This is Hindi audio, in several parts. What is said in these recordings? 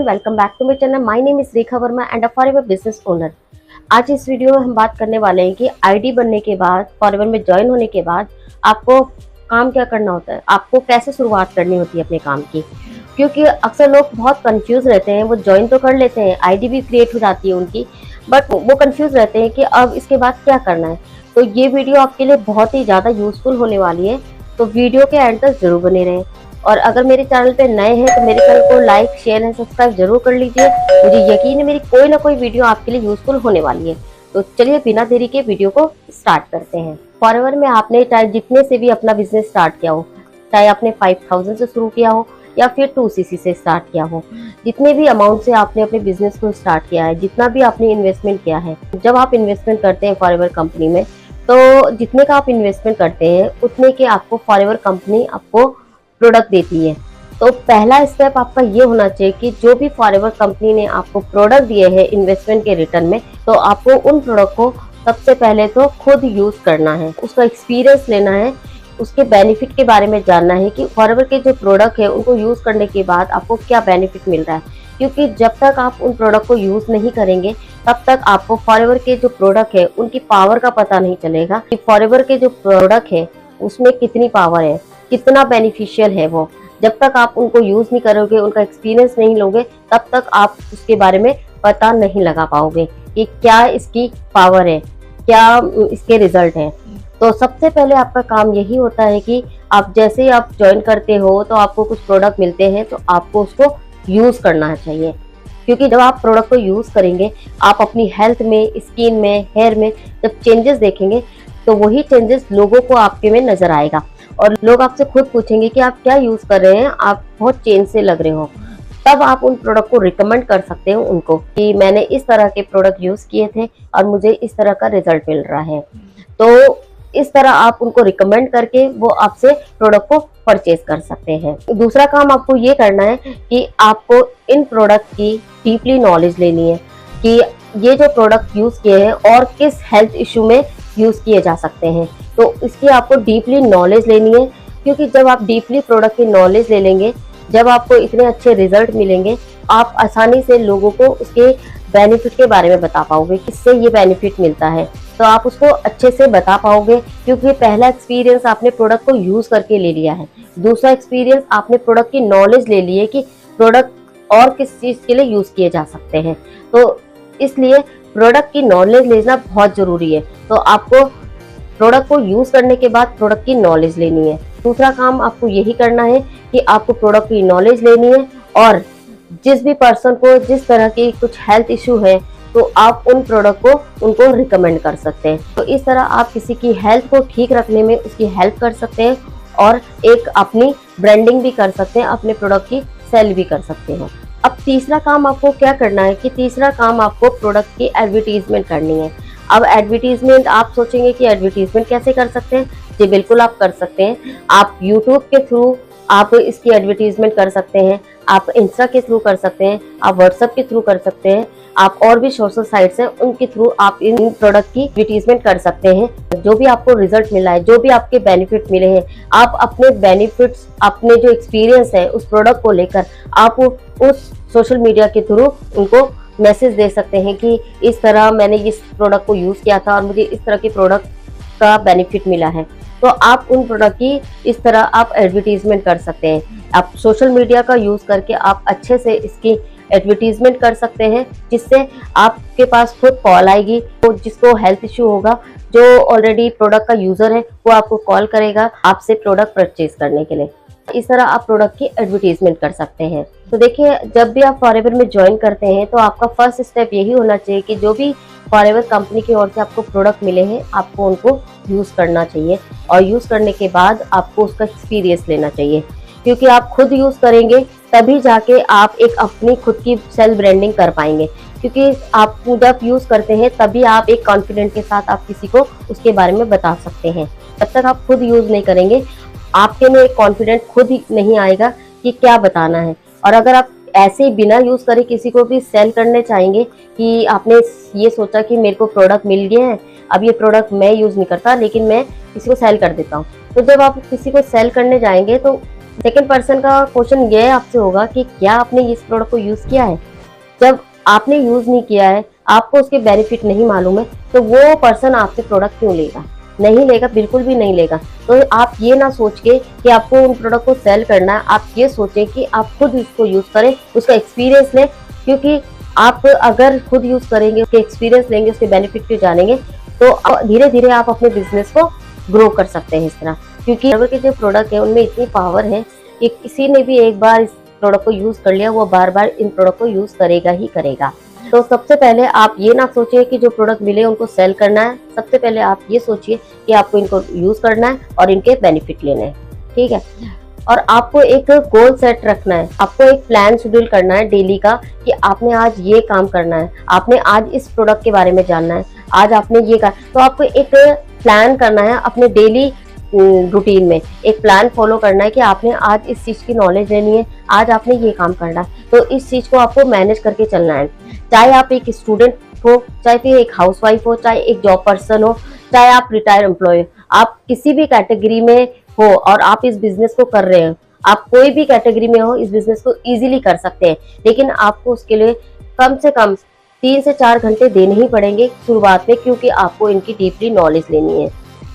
Welcome back to my channel. My name is Rekha Verma and a forever business owner. आज इस वीडियो में हम बात करने वाले हैं कि आईडी बनने के बाद, फॉरएवर में ज्वाइन होने के बाद आपको काम क्या करना होता है, आपको कैसे शुरुआत करनी होती है अपने काम की। क्योंकि अक्सर लोग बहुत कंफ्यूज रहते हैं, वो ज्वाइन तो कर लेते हैं, आईडी भी क्रिएट हो जाती है उनकी, बट वो कंफ्यूज रहते हैं कि अब इसके बाद क्या करना है। तो ये वीडियो आपके लिए बहुत ही ज़्यादा यूजफुल होने वाली है, तो वीडियो के एंड तक जरूर बने रहें। और अगर मेरे चैनल पे नए हैं तो मेरे चैनल को लाइक, शेयर एंड सब्सक्राइब जरूर कर लीजिए। मुझे यकीन है मेरी कोई ना कोई वीडियो आपके लिए यूजफुल होने वाली है। तो चलिए बिना देरी के वीडियो को स्टार्ट करते हैं। फॉरएवर में आपने चाहे जितने से भी अपना बिजनेस स्टार्ट किया हो, चाहे आपने 5000 से शुरू किया हो या फिर 2cc से स्टार्ट किया हो, जितने भी अमाउंट से आपने अपने बिजनेस को स्टार्ट किया है, जितना भी आपने इन्वेस्टमेंट किया है, जब आप इन्वेस्टमेंट करते हैं फॉरएवर कंपनी में, तो जितने का आप इन्वेस्टमेंट करते हैं उतने के आपको फॉरएवर कंपनी आपको प्रोडक्ट देती है। तो पहला स्टेप आपका ये होना चाहिए कि जो भी फॉरएवर कंपनी ने आपको प्रोडक्ट दिए हैं इन्वेस्टमेंट के रिटर्न में, तो आपको उन प्रोडक्ट को सबसे पहले तो खुद यूज करना है, उसका एक्सपीरियंस लेना है, उसके बेनिफिट के बारे में जानना है कि फॉरएवर के जो प्रोडक्ट है उनको यूज करने के बाद आपको क्या बेनिफिट मिल रहा है। क्योंकि जब तक आप उन प्रोडक्ट को यूज नहीं करेंगे तब तक आपको फॉरएवर के जो प्रोडक्ट है उनकी पावर का पता नहीं चलेगा कि फॉरएवर के जो प्रोडक्ट है उसमें कितनी पावर है, कितना बेनिफिशियल है वो। जब तक आप उनको यूज नहीं करोगे, उनका एक्सपीरियंस नहीं लोगे, तब तक आप उसके बारे में पता नहीं लगा पाओगे कि क्या इसकी पावर है, क्या इसके रिजल्ट है। तो सबसे पहले आपका काम यही होता है कि आप जैसे ही आप ज्वाइन करते हो तो आपको कुछ प्रोडक्ट मिलते हैं, तो आपको उसको यूज करना चाहिए। क्योंकि जब आप प्रोडक्ट को यूज करेंगे, आप अपनी हेल्थ में, स्किन में, हेयर में जब चेंजेस देखेंगे तो वही चेंजेस लोगों को आपके में नजर आएगा और लोग आपसे खुद पूछेंगे कि आप क्या यूज कर रहे हैं, आप बहुत चेंज से लग रहे हो। तब आप उन प्रोडक्ट को रिकमेंड कर सकते हो उनको कि मैंने इस तरह के प्रोडक्ट यूज किए थे और मुझे इस तरह का रिजल्ट मिल रहा है। तो इस तरह आप उनको रिकमेंड करके वो आपसे प्रोडक्ट को परचेज कर सकते हैं। दूसरा काम आपको ये करना है कि आपको इन प्रोडक्ट की डीपली नॉलेज लेनी है कि ये जो प्रोडक्ट यूज किए हैं और किस हेल्थ इशू में यूज किए जा सकते हैं। तो इसकी आपको डीपली नॉलेज लेनी है, क्योंकि जब आप डीपली प्रोडक्ट की नॉलेज ले लेंगे, जब आपको इतने अच्छे रिजल्ट मिलेंगे, आप आसानी से लोगों को उसके बेनिफिट के बारे में बता पाओगे, किससे ये बेनिफिट मिलता है, तो आप उसको अच्छे से बता पाओगे। क्योंकि पहला एक्सपीरियंस आपने प्रोडक्ट को यूज करके ले लिया है, दूसरा एक्सपीरियंस आपने प्रोडक्ट की नॉलेज ले ली है कि प्रोडक्ट और किस चीज के लिए यूज किए जा सकते हैं। तो इसलिए प्रोडक्ट की नॉलेज लेना बहुत जरूरी है। तो आपको प्रोडक्ट को यूज करने के बाद प्रोडक्ट की नॉलेज लेनी है। दूसरा काम आपको यही करना है कि आपको प्रोडक्ट की नॉलेज लेनी है और जिस भी पर्सन को जिस तरह की कुछ हेल्थ इशू है, तो आप उन प्रोडक्ट को उनको रिकमेंड कर सकते हैं। तो इस तरह आप किसी की हेल्थ को ठीक रखने में उसकी हेल्प कर सकते हैं और एक अपनी ब्रांडिंग भी कर सकते हैं, अपने प्रोडक्ट की सेल भी कर सकते हैं। अब तीसरा काम आपको क्या करना है कि तीसरा काम आपको प्रोडक्ट की एडवर्टीजमेंट करनी है। अब एडवर्टीजमेंट आप सोचेंगे कि एडवर्टीजमेंट कैसे कर सकते हैं। जी बिल्कुल आप कर सकते हैं। आप यूट्यूब के थ्रू आप इसकी एडवर्टीजमेंट कर सकते हैं, आप इंस्टा के थ्रू कर सकते हैं, आप व्हाट्सएप के थ्रू कर सकते हैं, आप और भी सोशल साइट्स हैं उनके थ्रू आप इन प्रोडक्ट की एडवर्टीजमेंट कर सकते हैं। जो भी आपको रिजल्ट मिला है, जो भी आपके बेनिफिट मिले हैं, आप अपने बेनिफिट्स, अपने जो एक्सपीरियंस है उस प्रोडक्ट को लेकर आप उस सोशल मीडिया के थ्रू उनको मैसेज दे सकते हैं कि इस तरह मैंने इस प्रोडक्ट को यूज किया था और मुझे इस तरह के प्रोडक्ट का बेनिफिट मिला है। तो आप उन प्रोडक्ट की इस तरह आप एडवर्टीजमेंट कर सकते हैं। आप सोशल मीडिया का यूज करके आप अच्छे से इसकी एडवर्टीजमेंट कर सकते हैं, जिससे आपके पास खुद कॉल आएगी। तो जिसको हेल्थ इशू होगा, जो ऑलरेडी प्रोडक्ट का यूजर है, वो आपको कॉल करेगा आपसे प्रोडक्ट परचेज करने के लिए। इस तरह आप प्रोडक्ट की एडवर्टीजमेंट कर सकते हैं। तो देखिए, जब भी आप फॉरएवर में ज्वाइन करते हैं तो आपका फर्स्ट स्टेप यही होना चाहिए कि जो भी फॉरएवर कंपनी की ओर से आपको प्रोडक्ट मिले हैं, आपको उनको यूज करना चाहिए और यूज करने के बाद आपको उसका एक्सपीरियंस लेना चाहिए। क्योंकि आप खुद यूज करेंगे तभी जाके आप एक अपनी खुद की सेल्फ ब्रांडिंग कर पाएंगे। क्योंकि आप जब यूज करते हैं तभी आप एक कॉन्फिडेंट के साथ आप किसी को उसके बारे में बता सकते हैं। जब तक आप खुद यूज नहीं करेंगे, आपके में एक कॉन्फिडेंट खुद ही नहीं आएगा कि क्या बताना है। और अगर आप ऐसे ही बिना यूज करे किसी को भी सेल करने चाहेंगे कि आपने ये सोचा कि मेरे को प्रोडक्ट मिल गया है, अब ये प्रोडक्ट मैं यूज नहीं करता लेकिन मैं किसी को सेल कर देता हूँ, तो जब आप किसी को सेल करने जाएंगे तो सेकंड पर्सन का क्वेश्चन ये आपसे होगा कि क्या आपने इस प्रोडक्ट को यूज किया है। जब आपने यूज नहीं किया है, आपको उसके बेनिफिट नहीं मालूम है, तो वो पर्सन आपसे प्रोडक्ट क्यों लेगा? नहीं लेगा, बिल्कुल भी नहीं लेगा। तो आप ये ना सोच के कि आपको उन प्रोडक्ट को सेल करना है, आप ये सोचें कि आप खुद इसको यूज करें, उसका एक्सपीरियंस लें, क्योंकि आप अगर खुद यूज करेंगे, उसके एक्सपीरियंस लेंगे, उसके बेनिफिट को जानेंगे, तो धीरे धीरे आप अपने बिजनेस को ग्रो कर सकते हैं इस तरह। क्योंकि फाइबर के जो प्रोडक्ट है उनमें इतनी पावर है कि किसी ने भी एक बार इस प्रोडक्ट को यूज कर लिया, वो बार बार इन प्रोडक्ट को यूज करेगा ही करेगा। तो सबसे पहले आप ये ना सोचिए कि जो प्रोडक्ट मिले उनको सेल करना है। सबसे पहले आप ये सोचिए कि आपको इनको यूज करना है और इनके बेनिफिट लेने हैं, ठीक है। और आपको एक गोल सेट रखना है, आपको एक प्लान शेड्यूल करना है डेली का कि आपने आज ये काम करना है, आपने आज इस प्रोडक्ट के बारे में जानना है, आज आपने ये कर, तो आपको एक प्लान करना है अपने डेली रूटीन में, एक प्लान फॉलो करना है कि आपने आज इस चीज की नॉलेज लेनी है, आज आपने ये काम करना है। तो इस चीज को आपको मैनेज करके चलना है। चाहे आप एक स्टूडेंट हो, चाहे फिर एक हाउसवाइफ हो, चाहे एक जॉब पर्सन हो, चाहे आप रिटायर एम्प्लॉय हो, आप किसी भी कैटेगरी में हो और आप इस बिजनेस को कर रहे हो, आप कोई भी कैटेगरी में हो, इस बिजनेस को इजीली कर सकते हैं। लेकिन आपको उसके लिए कम से कम 3 से 4 घंटे देने ही पड़ेंगे शुरुआत में, क्योंकि आपको इनकी डीपली नॉलेज लेनी है।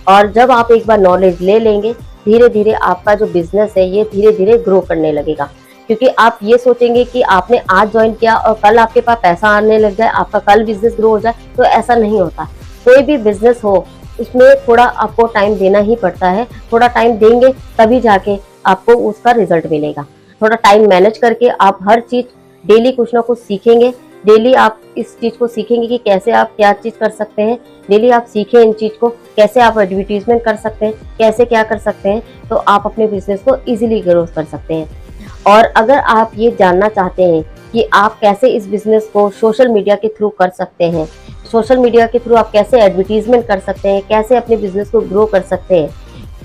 और जब आप एक बार नॉलेज ले लेंगे, धीरे धीरे आपका जो बिजनेस है ये धीरे धीरे ग्रो करने लगेगा। क्योंकि आप ये सोचेंगे कि आपने आज ज्वाइन किया और कल आपके पास पैसा आने लग जाए, आपका कल बिजनेस ग्रो हो जाए, तो ऐसा नहीं होता। कोई भी बिजनेस हो उसमें थोड़ा आपको टाइम देना ही पड़ता है। थोड़ा टाइम देंगे तभी जाके आपको उसका रिजल्ट मिलेगा। थोड़ा टाइम मैनेज करके आप हर चीज डेली कुछ ना कुछ सीखेंगे। डेली आप इस चीज को सीखेंगे कि कैसे आप क्या चीज कर सकते हैं। डेली आप सीखें इन चीज को, कैसे आप एडवर्टीजमेंट कर सकते हैं, कैसे क्या कर सकते हैं, तो आप अपने बिजनेस को इजीली ग्रो कर सकते हैं। और अगर आप ये जानना चाहते हैं कि आप कैसे इस बिजनेस को सोशल मीडिया के थ्रू कर सकते हैं, सोशल मीडिया के थ्रू आप कैसे एडवर्टीजमेंट कर सकते हैं, कैसे अपने बिजनेस को ग्रो कर सकते हैं,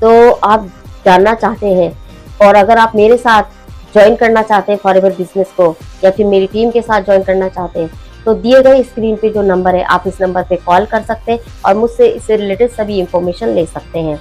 तो आप जानना चाहते हैं और अगर आप मेरे साथ ज्वाइन करना चाहते हैं फॉरएवर बिजनेस को, या फिर मेरी टीम के साथ ज्वाइन करना चाहते हैं, तो दिए गए स्क्रीन पे जो नंबर है आप इस नंबर पे कॉल कर सकते हैं और मुझसे इससे रिलेटेड सभी इंफॉर्मेशन ले सकते हैं।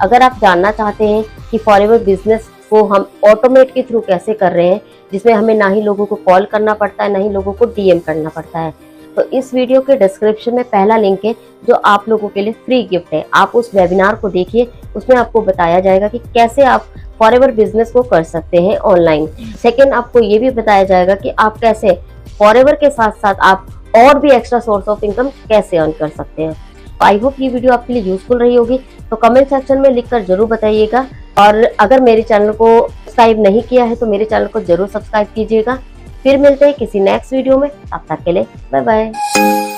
अगर आप जानना चाहते हैं कि फॉरएवर बिजनेस को हम ऑटोमेट के थ्रू कैसे कर रहे हैं, जिसमें हमें ना ही लोगों को कॉल करना पड़ता है, ना ही लोगों को डीएम करना पड़ता है, तो इस वीडियो के डिस्क्रिप्शन में पहला लिंक है जो आप लोगों के लिए फ्री गिफ्ट है। आप उस वेबिनार को देखिए, उसमें आपको बताया जाएगा कि कैसे आप फॉरएवर बिजनेस को कर सकते हैं ऑनलाइन। सेकंड, आपको ये भी बताया जाएगा कि आप कैसे फॉरएवर के साथ साथ आप और भी एक्स्ट्रा सोर्स ऑफ इनकम कैसे अर्न कर सकते हैं। आई होप ये वीडियो आपके लिए यूजफुल रही होगी, तो कमेंट सेक्शन में लिखकर जरूर बताइएगा। और अगर मेरे चैनल को सब्सक्राइब नहीं किया है तो मेरे चैनल को जरूर सब्सक्राइब कीजिएगा। फिर मिलते हैं किसी नेक्स्ट वीडियो में, तब तक के लिए बाय बाय।